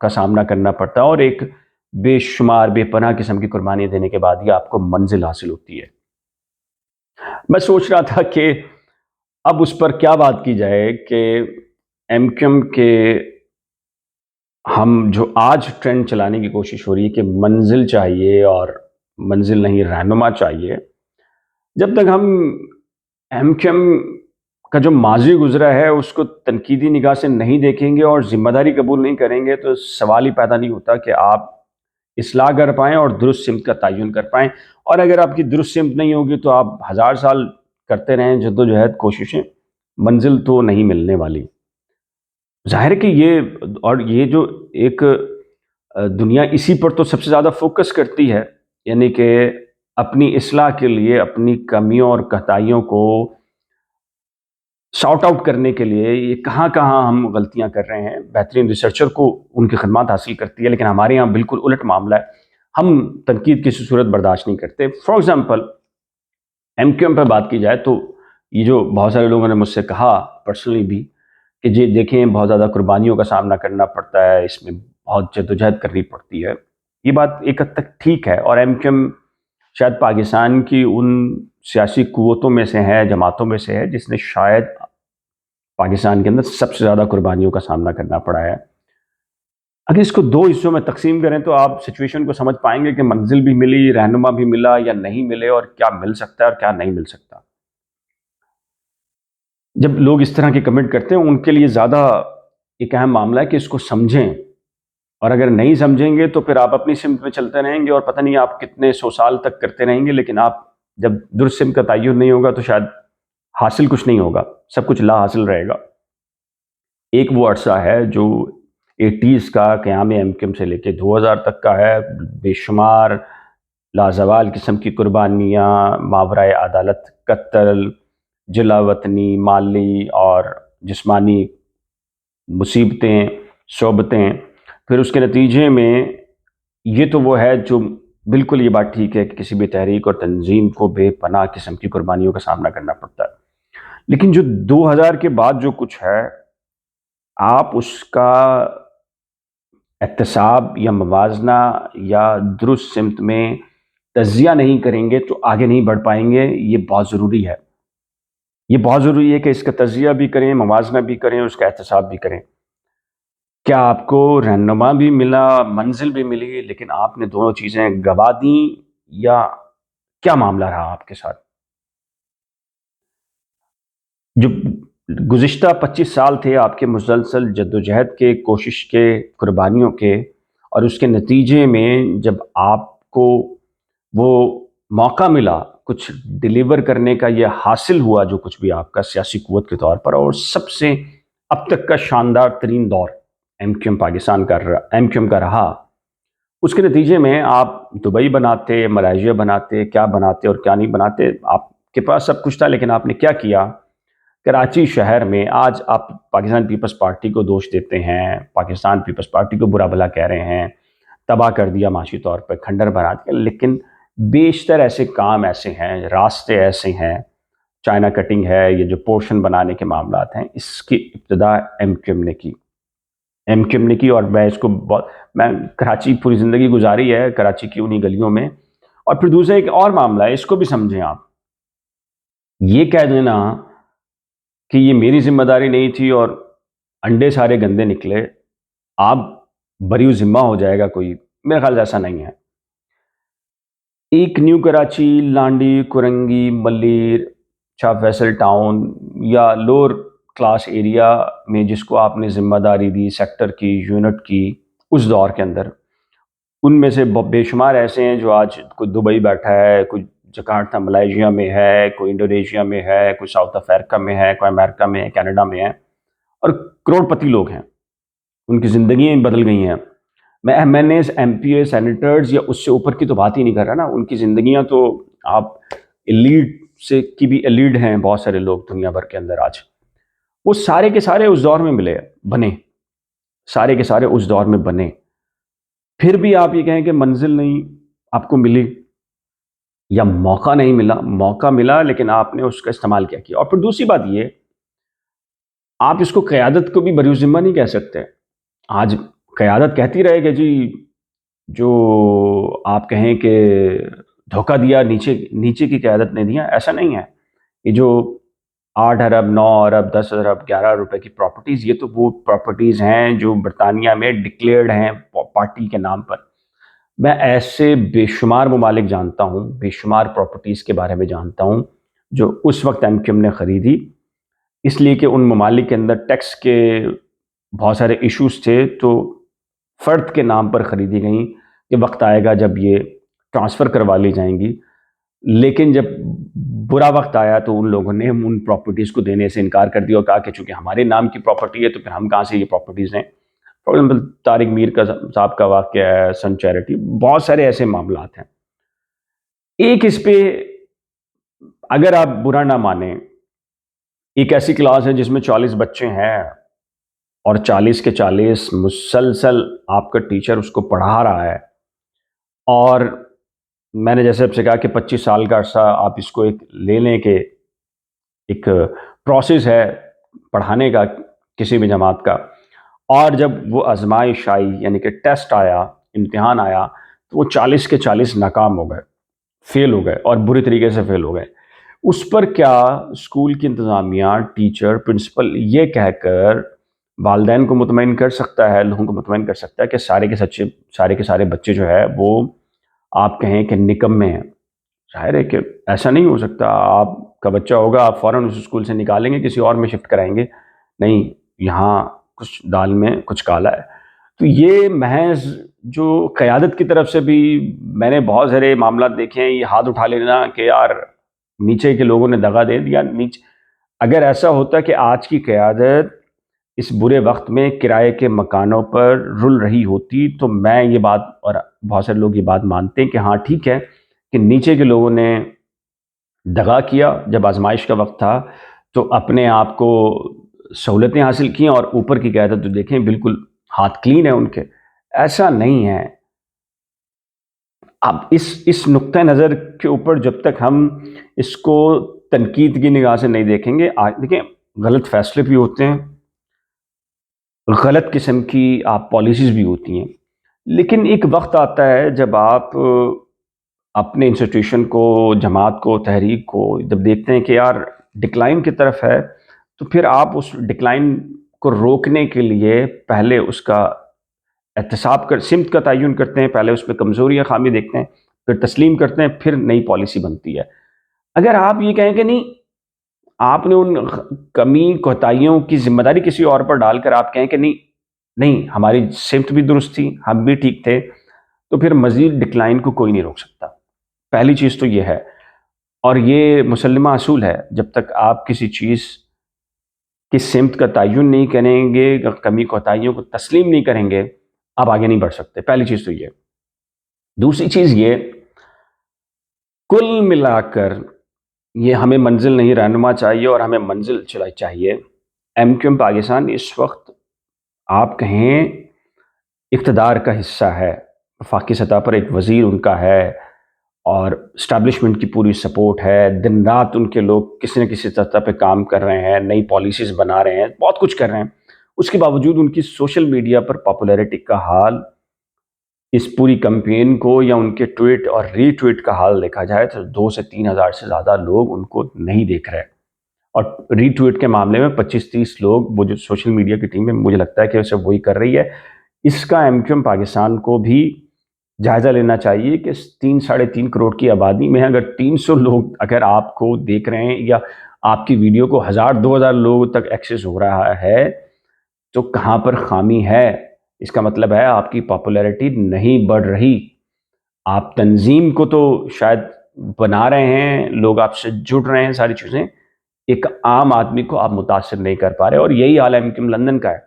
کا سامنا کرنا پڑتا ہے، اور ایک بے شمار بے پناہ قسم کی قربانی دینے کے بعد ہی آپ کو منزل حاصل ہوتی ہے۔ میں سوچ رہا تھا کہ اب اس پر کیا بات کی جائے کہ ایم کیو ایم کے ہم جو آج ٹرینڈ چلانے کی کوشش ہو رہی ہے کہ منزل چاہیے، اور منزل نہیں رہنما چاہیے، جب تک ہم ایم کیو ایم کا جو ماضی گزرا ہے اس کو تنقیدی نگاہ سے نہیں دیکھیں گے اور ذمہ داری قبول نہیں کریں گے، تو سوال ہی پیدا نہیں ہوتا کہ آپ اصلاح کر پائیں اور درست سمت کا تعین کر پائیں۔ اور اگر آپ کی درست سمت نہیں ہوگی تو آپ 1000 سال کرتے رہیں جدوجہد کوششیں، منزل تو نہیں ملنے والی۔ ظاہر ہے کہ یہ جو ایک دنیا اسی پر تو سب سے زیادہ فوکس کرتی ہے، یعنی کہ اپنی اصلاح کے لیے اپنی کمیوں اور کوتاہیوں کو سارٹ آؤٹ کرنے کے لیے یہ کہاں کہاں ہم غلطیاں کر رہے ہیں، بہترین ریسرچر کو ان کی خدمات حاصل کرتی ہے۔ لیکن ہمارے یہاں بالکل الٹ معاملہ ہے، ہم تنقید کسی صورت برداشت نہیں کرتے۔ For example M Q M پہ بات کی جائے تو یہ جو بہت سارے لوگوں نے مجھ سے کہا پرسنلی بھی کہ جی دیکھیں بہت زیادہ قربانیوں کا سامنا کرنا پڑتا ہے، اس میں بہت جدوجہد کرنی پڑتی ہے، یہ بات ایک حد تک ٹھیک ہے، اور ایم کیو ایم شاید پاکستان کی ان سیاسی قوتوں میں سے ہے، جماعتوں میں سے ہے جس نے شاید پاکستان کے اندر سب سے زیادہ قربانیوں کا سامنا کرنا پڑا ہے۔ اگر اس کو دو حصوں میں تقسیم کریں تو آپ سچویشن کو سمجھ پائیں گے کہ منزل بھی ملی، رہنما بھی ملا یا نہیں ملے، اور کیا مل سکتا ہے اور کیا نہیں مل سکتا۔ جب لوگ اس طرح کے کمنٹ کرتے ہیں ان کے لیے زیادہ ایک اہم معاملہ ہے کہ اس کو سمجھیں، اور اگر نہیں سمجھیں گے تو پھر آپ اپنی سمت میں چلتے رہیں گے اور پتہ نہیں آپ کتنے 100 سال تک کرتے رہیں گے، لیکن آپ جب درست سمت کا تعین نہیں ہوگا تو شاید حاصل کچھ نہیں ہوگا، سب کچھ لا حاصل رہے گا۔ ایک وہ عرصہ ہے جو 80s کا قیام ایم کیو ایم سے لے کے 2000 تک کا ہے، بے شمار لازوال قسم کی قربانیاں، ماورائے عدالت قتل، جلا وطنی، مالی اور جسمانی مصیبتیں، صعوبتیں، پھر اس کے نتیجے میں یہ تو وہ ہے جو بالکل یہ بات ٹھیک ہے کہ کسی بھی تحریک اور تنظیم کو بے پناہ قسم کی قربانیوں کا سامنا کرنا پڑتا ہے، لیکن جو 2000 کے بعد جو کچھ ہے آپ اس کا احتساب یا موازنہ یا درست سمت میں تجزیہ نہیں کریں گے تو آگے نہیں بڑھ پائیں گے۔ یہ بہت ضروری ہے، یہ بہت ضروری ہے کہ اس کا تجزیہ بھی کریں، موازنہ بھی کریں، اس کا احتساب بھی کریں۔ کیا آپ کو رہنما بھی ملا، منزل بھی ملی، لیکن آپ نے دونوں چیزیں گوا دیں، یا کیا معاملہ رہا آپ کے ساتھ؟ جو گزشتہ 25 سال تھے آپ کے مسلسل جدوجہد کے، کوشش کے، قربانیوں کے، اور اس کے نتیجے میں جب آپ کو وہ موقع ملا کچھ ڈیلیور کرنے کا، یہ حاصل ہوا جو کچھ بھی آپ کا سیاسی قوت کے طور پر، اور سب سے اب تک کا شاندار ترین دور ایم کیو ایم پاکستان کا ایم کیو ایم کا رہا، اس کے نتیجے میں آپ دبئی بناتے، ملائیشیا بناتے، کیا بناتے اور کیا نہیں بناتے، آپ کے پاس سب کچھ تھا، لیکن آپ نے کیا کیا؟ کراچی شہر میں آج آپ پاکستان پیپلز پارٹی کو دوش دیتے ہیں، پاکستان پیپلز پارٹی کو برا بھلا کہہ رہے ہیں، تباہ کر دیا معاشی طور پہ، کھنڈر بنا دیا، لیکن بیشتر ایسے کام ایسے ہیں، راستے ایسے ہیں، چائنا کٹنگ ہے، یہ جو پورشن بنانے کے معاملات ہیں، اس کی ابتدا ایم کیو ایم نے کی، ایم کیو ایم نے کی، اور میں اس کو میں کراچی پوری زندگی گزاری ہے کراچی کی انہی گلیوں میں۔ اور پھر دوسرا ایک اور معاملہ ہے، اس کو بھی سمجھیں آپ، یہ کہہ دینا کہ یہ میری ذمہ داری نہیں تھی اور انڈے سارے گندے نکلے، آپ بری ذمہ ہو جائے گا کوئی، میرے خیال ایسا نہیں ہے۔ ایک نیو کراچی، لانڈی، کرنگی، ملیر، شاہ فیصل ٹاؤن یا لوور کلاس ایریا میں جس کو آپ نے ذمہ داری دی سیکٹر کی، یونٹ کی، اس دور کے اندر ان میں سے بے شمار ایسے ہیں جو آج کوئی دبئی بیٹھا ہے، کوئی جکارتا ملائیشیا میں ہے، کوئی انڈونیشیا میں ہے، کوئی ساؤتھ افریقہ میں ہے، کوئی امریکہ میں ہے، کینیڈا میں ہے، اور کروڑ پتی لوگ ہیں، ان کی زندگیاں بدل گئی ہیں۔ میں M N As, M P A, senators یا اس سے اوپر کی تو بات ہی نہیں کر رہا نا، ان کی زندگیاں تو آپ ایلیٹ سے کی بھی ایلیٹ ہیں، بہت سارے لوگ دنیا بھر کے اندر آج، وہ سارے کے سارے اس دور میں بنے، سارے کے سارے اس دور میں بنے، پھر بھی آپ یہ کہیں کہ منزل نہیں آپ کو ملی یا موقع نہیں ملا، موقع ملا لیکن آپ نے اس کا استعمال کیا کیا۔ اور پھر دوسری بات یہ، آپ اس کو قیادت کو بھی بری ذمہ نہیں کہہ سکتے۔ آج قیادت کہتی رہے کہ جی جو آپ کہیں کہ دھوکہ دیا، نیچے نیچے کی قیادت نے دیا، ایسا نہیں ہے۔ یہ جو 8 ارب، 9 ارب، 10 ارب، 11 روپے کی پراپرٹیز، یہ تو وہ پراپرٹیز ہیں جو برطانیہ میں ڈکلیئرڈ ہیں پارٹی کے نام پر۔ میں ایسے بے شمار ممالک جانتا ہوں، بے شمار پراپرٹیز کے بارے میں جانتا ہوں جو اس وقت ایم کیو ایم نے خریدی، اس لیے کہ ان ممالک کے اندر ٹیکس کے بہت سارے ایشوز تھے، تو فرد کے نام پر خریدی گئیں کہ وقت آئے گا جب یہ ٹرانسفر کروا لی جائیں گی۔ لیکن جب برا وقت آیا تو ان لوگوں نے ان پراپرٹیز کو دینے سے انکار کر دیا اور کہا کہ چونکہ ہمارے نام کی پراپرٹی ہے تو پھر ہم کہاں سے یہ پراپرٹیز دیں۔ فار ایگزامپل طارق میر کا صاحب کا واقعہ ہے، سن چیریٹی، بہت سارے ایسے معاملات ہیں۔ ایک اس پہ اگر آپ برا نہ مانیں، ایک ایسی کلاس ہے جس میں 40 بچے ہیں اور 40 کے 40 مسلسل آپ کا ٹیچر اس کو پڑھا رہا ہے، اور میں نے جیسے آپ سے کہا کہ 25 سال کا عرصہ آپ اس کو ایک لے لیں کہ ایک پروسیس ہے پڑھانے کا کسی بھی جماعت کا، اور جب وہ آزمائش آئی یعنی کہ ٹیسٹ آیا، امتحان آیا، تو وہ 40 کے 40 ناکام ہو گئے، فیل ہو گئے اور بری طریقے سے فیل ہو گئے۔ اس پر کیا اسکول کی انتظامیہ، ٹیچر، پرنسپل یہ کہہ کر والدین کو مطمئن کر سکتا ہے، لوگوں کو مطمئن کر سکتا ہے کہ سارے کے سارے بچے جو ہے وہ آپ کہیں کہ نکمے ہیں؟ ظاہر ہے کہ ایسا نہیں ہو سکتا۔ آپ کا بچہ ہوگا، آپ فوراً اس اسکول سے نکالیں گے، کسی اور میں شفٹ کرائیں گے؟ نہیں، یہاں کچھ دال میں کچھ کالا ہے۔ تو یہ محض جو قیادت کی طرف سے بھی میں نے بہت سارے معاملات دیکھے ہیں، یہ ہاتھ اٹھا لینا کہ یار نیچے کے لوگوں نے دغا دے دیا۔ نیچے اگر ایسا ہوتا کہ آج کی قیادت اس برے وقت میں کرائے کے مکانوں پر رل رہی ہوتی تو میں یہ بات، اور بہت سارے لوگ یہ بات مانتے ہیں کہ ہاں ٹھیک ہے کہ نیچے کے لوگوں نے دغا کیا جب آزمائش کا وقت تھا، تو اپنے آپ کو سہولتیں حاصل کیں، اور اوپر کی قیادت تو دیکھیں بالکل ہاتھ کلین ہے ان کے۔ ایسا نہیں ہے۔ اب اس نقطہ نظر کے اوپر جب تک ہم اس کو تنقید کی نگاہ سے نہیں دیکھیں گے، دیکھیں غلط فیصلے بھی ہوتے ہیں، غلط قسم کی آپ پالیسیز بھی ہوتی ہیں، لیکن ایک وقت آتا ہے جب آپ اپنے انسٹیٹیوشن کو، جماعت کو، تحریک کو جب دیکھتے ہیں کہ یار ڈکلائن کی طرف ہے، تو پھر آپ اس ڈکلائن کو روکنے کے لیے پہلے اس کا احتساب سمت کا تعین کرتے ہیں، پہلے اس میں کمزوری یا خامی دیکھتے ہیں، پھر تسلیم کرتے ہیں، پھر نئی پالیسی بنتی ہے۔ اگر آپ یہ کہیں کہ نہیں، آپ نے ان کمی کوتاہیوں کی ذمہ داری کسی اور پر ڈال کر آپ کہیں کہ نہیں نہیں ہماری سمت بھی درست تھی، ہم بھی ٹھیک تھے، تو پھر مزید ڈکلائن کو کوئی نہیں روک سکتا۔ پہلی چیز تو یہ ہے، اور یہ مسلمہ اصول ہے، جب تک آپ کسی چیز کی سمت کا تعین نہیں کریں گے، کمی کوتاہیوں کو تسلیم نہیں کریں گے، آپ آگے نہیں بڑھ سکتے۔ پہلی چیز تو یہ۔ دوسری چیز یہ، کل ملا کر یہ ہمیں منزل نہیں رہنما چاہیے اور ہمیں منزل چاہیے۔ ایم کیو ایم پاکستان اس وقت آپ کہیں اقتدار کا حصہ ہے، وفاقی سطح پر ایک وزیر ان کا ہے، اور اسٹیبلشمنٹ کی پوری سپورٹ ہے، دن رات ان کے لوگ کسی نہ کسی سطح پہ کام کر رہے ہیں، نئی پالیسیز بنا رہے ہیں، بہت کچھ کر رہے ہیں۔ اس کے باوجود ان کی سوشل میڈیا پر پاپولیرٹی کا حال، اس پوری کمپین کو یا ان کے ٹویٹ اور ری ٹویٹ کا حال دیکھا جائے تو 2 سے 3 ہزار سے زیادہ لوگ ان کو نہیں دیکھ رہے، اور ری ٹویٹ کے معاملے میں 25-30 لوگ، وہ جو سوشل میڈیا کی ٹیم ہے مجھے لگتا ہے کہ اسے وہی کر رہی ہے۔ اس کا ایم کیو ایم پاکستان کو بھی جائزہ لینا چاہیے کہ 3-3.5 کروڑ کی آبادی میں اگر 300 لوگ اگر آپ کو دیکھ رہے ہیں، یا آپ کی ویڈیو کو 1000-2000 لوگوں تک ایکسیس ہو رہا ہے، تو کہاں پر خامی ہے؟ اس کا مطلب ہے آپ کی پاپولیرٹی نہیں بڑھ رہی۔ آپ تنظیم کو تو شاید بنا رہے ہیں، لوگ آپ سے جڑ رہے ہیں، ساری چیزیں، ایک عام آدمی کو آپ متاثر نہیں کر پا رہے، اور یہی حال ایم کیو ایم لندن کا ہے۔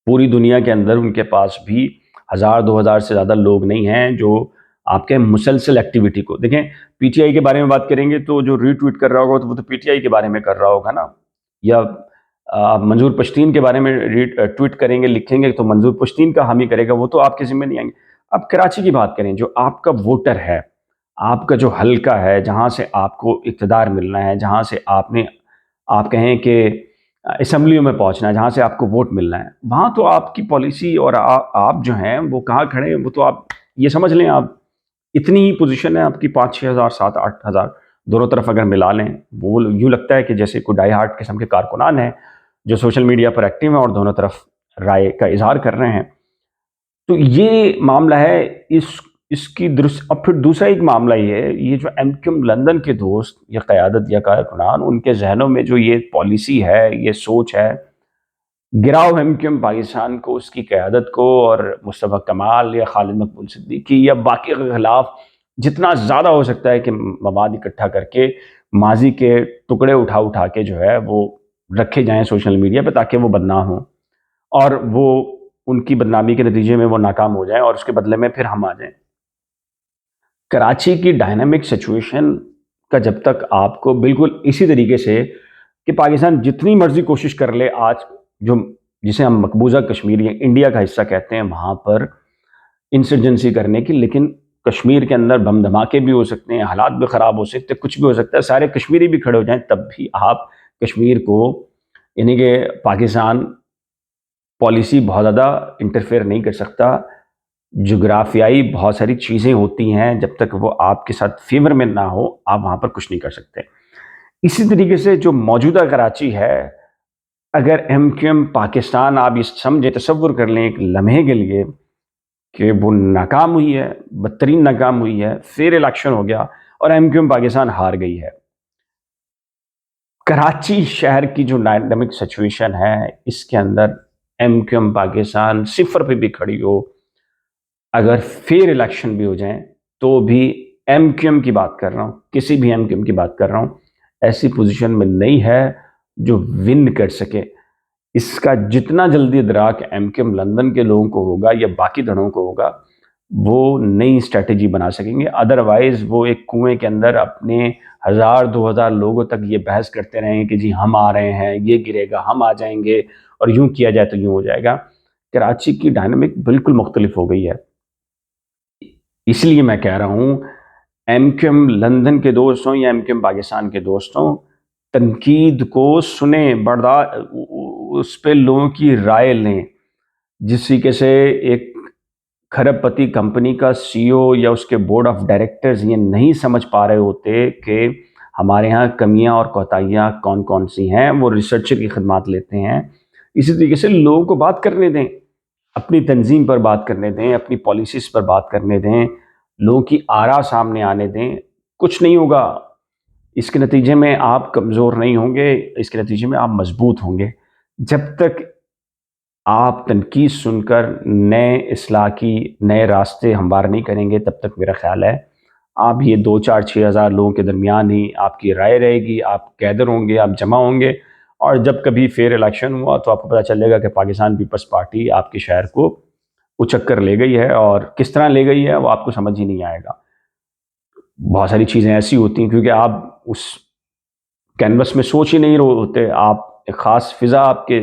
پوری دنیا کے اندر ان کے پاس بھی 1000-2000 سے زیادہ لوگ نہیں ہیں جو آپ کے مسلسل ایکٹیویٹی کو دیکھیں۔ پی ٹی آئی کے بارے میں بات کریں گے تو جو ری ٹویٹ کر رہا ہوگا تو وہ تو پی ٹی آئی کے بارے میں کر رہا ہوگا نا، یا آپ منظور پشتین کے بارے میں ٹویٹ کریں گے، لکھیں گے تو منظور پشتین کا حامی کرے گا، وہ تو آپ کے ذمہ نہیں آئیں گے۔ اب کراچی کی بات کریں، جو آپ کا ووٹر ہے، آپ کا جو حلقہ ہے، جہاں سے آپ کو اقتدار ملنا ہے، جہاں سے آپ کہیں کہ اسمبلیوں میں پہنچنا ہے جہاں سے آپ کو ووٹ ملنا ہے، وہاں تو آپ کی پالیسی اور آپ جو ہیں وہ کہاں کھڑے ہیں، وہ تو آپ یہ سمجھ لیں، آپ اتنی ہی پوزیشن ہے آپ کی 5-6 ہزار 7-8 ہزار دونوں طرف اگر ملا لیں، وہ یوں لگتا ہے کہ جیسے کوئی ڈائی ہارڈ قسم کے کارکنان ہیں جو سوشل میڈیا پر ایکٹیو ہیں اور دونوں طرف رائے کا اظہار کر رہے ہیں۔ تو یہ معاملہ ہے، اس کی درست۔ اب پھر دوسرا ایک معاملہ یہ ہے، یہ جو ایم کیو ایم لندن کے دوست یا قیادت یا کارکنان، ان کے ذہنوں میں جو یہ پالیسی ہے، یہ سوچ ہے، گراؤ ایم کیو ایم پاکستان کو، اس کی قیادت کو، اور مصطفیٰ کمال یا خالد مقبول صدیقی یا باقی کے خلاف جتنا زیادہ ہو سکتا ہے کہ مواد اکٹھا کر کے ماضی کے ٹکڑے اٹھا اٹھا کے جو ہے وہ رکھے جائیں سوشل میڈیا پہ، تاکہ وہ بدنام ہوں اور وہ ان کی بدنامی کے نتیجے میں وہ ناکام ہو جائیں اور اس کے بدلے میں پھر ہم آ جائیں۔ کراچی کی ڈائنامک سچویشن کا جب تک آپ کو بالکل اسی طریقے سے کہ پاکستان جتنی مرضی کوشش کر لے، آج جو جسے ہم مقبوضہ کشمیر یا انڈیا کا حصہ کہتے ہیں وہاں پر انسرجنسی کرنے کی، لیکن کشمیر کے اندر بم دھماکے بھی ہو سکتے ہیں، حالات بھی خراب ہو سکتے ہیں، کچھ بھی ہو سکتا ہے، سارے کشمیری بھی کھڑے ہو جائیں تب بھی آپ کشمیر کو، یعنی کہ پاکستان پالیسی بہت زیادہ انٹرفیئر نہیں کر سکتا۔ جغرافیائی بہت ساری چیزیں ہوتی ہیں، جب تک وہ آپ کے ساتھ فیور میں نہ ہو آپ وہاں پر کچھ نہیں کر سکتے۔ اسی طریقے سے جو موجودہ کراچی ہے، اگر ایم کیو ایم پاکستان، آپ یہ سمجھے، تصور کر لیں ایک لمحے کے لیے کہ وہ ناکام ہوئی ہے، بدترین ناکام ہوئی ہے، فیر الیکشن ہو گیا اور ایم کیو ایم پاکستان ہار گئی ہے، کراچی شہر کی جو ڈائنامک سچویشن ہے اس کے اندر ایم کیو ایم پاکستان صفر پہ بھی کھڑی ہو، اگر فیر الیکشن بھی ہو جائیں تو بھی ایم کیو ایم کی بات کر رہا ہوں، کسی بھی ایم کیو ایم کی بات کر رہا ہوں، ایسی پوزیشن میں نہیں ہے جو ون کر سکے۔ اس کا جتنا جلدی ادراک ایم کیو ایم لندن کے لوگوں کو ہوگا یا باقی دھڑوں کو ہوگا، وہ نئی اسٹریٹجی بنا سکیں گے، ادروائز وہ ایک کنویں کے اندر اپنے 1000-2000 لوگوں تک یہ بحث کرتے رہیں کہ جی ہم آ رہے ہیں، یہ گرے گا، ہم آ جائیں گے، اور یوں کیا جائے تو یوں ہو جائے گا۔ کراچی کی ڈائنامک بالکل مختلف ہو گئی ہے، اس لیے میں کہہ رہا ہوں ایم کیو ایم لندن کے دوستوں یا ایم کیو ایم پاکستان کے دوستوں، تنقید کو سنیں، اس پہ لوگوں کی رائے لیں۔ جس طریقے سے ایک کھرب پتی کمپنی کا سی او یا اس کے بورڈ آف ڈائریکٹرز یہ نہیں سمجھ پا رہے ہوتے کہ ہمارے ہاں کمیاں اور کوتاہیاں کون کون سی ہیں، وہ ریسرچر کی خدمات لیتے ہیں۔ اسی طریقے سے لوگوں کو بات کرنے دیں، اپنی تنظیم پر بات کرنے دیں، اپنی پالیسیز پر بات کرنے دیں، لوگوں کی آراء سامنے آنے دیں۔ کچھ نہیں ہوگا، اس کے نتیجے میں آپ کمزور نہیں ہوں گے، اس کے نتیجے میں آپ مضبوط ہوں گے۔ جب تک آپ تنقید سن کر نئے اصلاح کی نئے راستے ہموار نہیں کریں گے، تب تک میرا خیال ہے آپ یہ 2-4-6 ہزار لوگوں کے درمیان ہی آپ کی رائے رہے گی، آپ گیدر ہوں گے، آپ جمع ہوں گے، اور جب کبھی فیر الیکشن ہوا تو آپ کو پتہ چلے گا کہ پاکستان پیپلز پارٹی آپ کے شہر کو اچک کر لے گئی ہے، اور کس طرح لے گئی ہے وہ آپ کو سمجھ ہی نہیں آئے گا۔ بہت ساری چیزیں ایسی ہوتی ہیں کیونکہ آپ اس کینوس میں سوچ ہی نہیں رہے ہوتے، آپ ایک خاص فضا آپ کے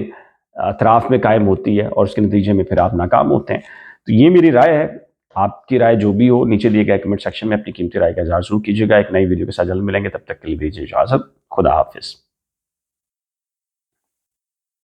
اطراف میں قائم ہوتی ہے اور اس کے نتیجے میں پھر آپ ناکام ہوتے ہیں۔ تو یہ میری رائے ہے، آپ کی رائے جو بھی ہو نیچے دیے گئے کمنٹ سیکشن میں اپنی قیمتی رائے کا اظہار ضرور کیجیے گا۔ ایک نئی ویڈیو کے ساتھ جلد ملیں گے، تب تک کے لیے دیجیے اجازت، خدا حافظ۔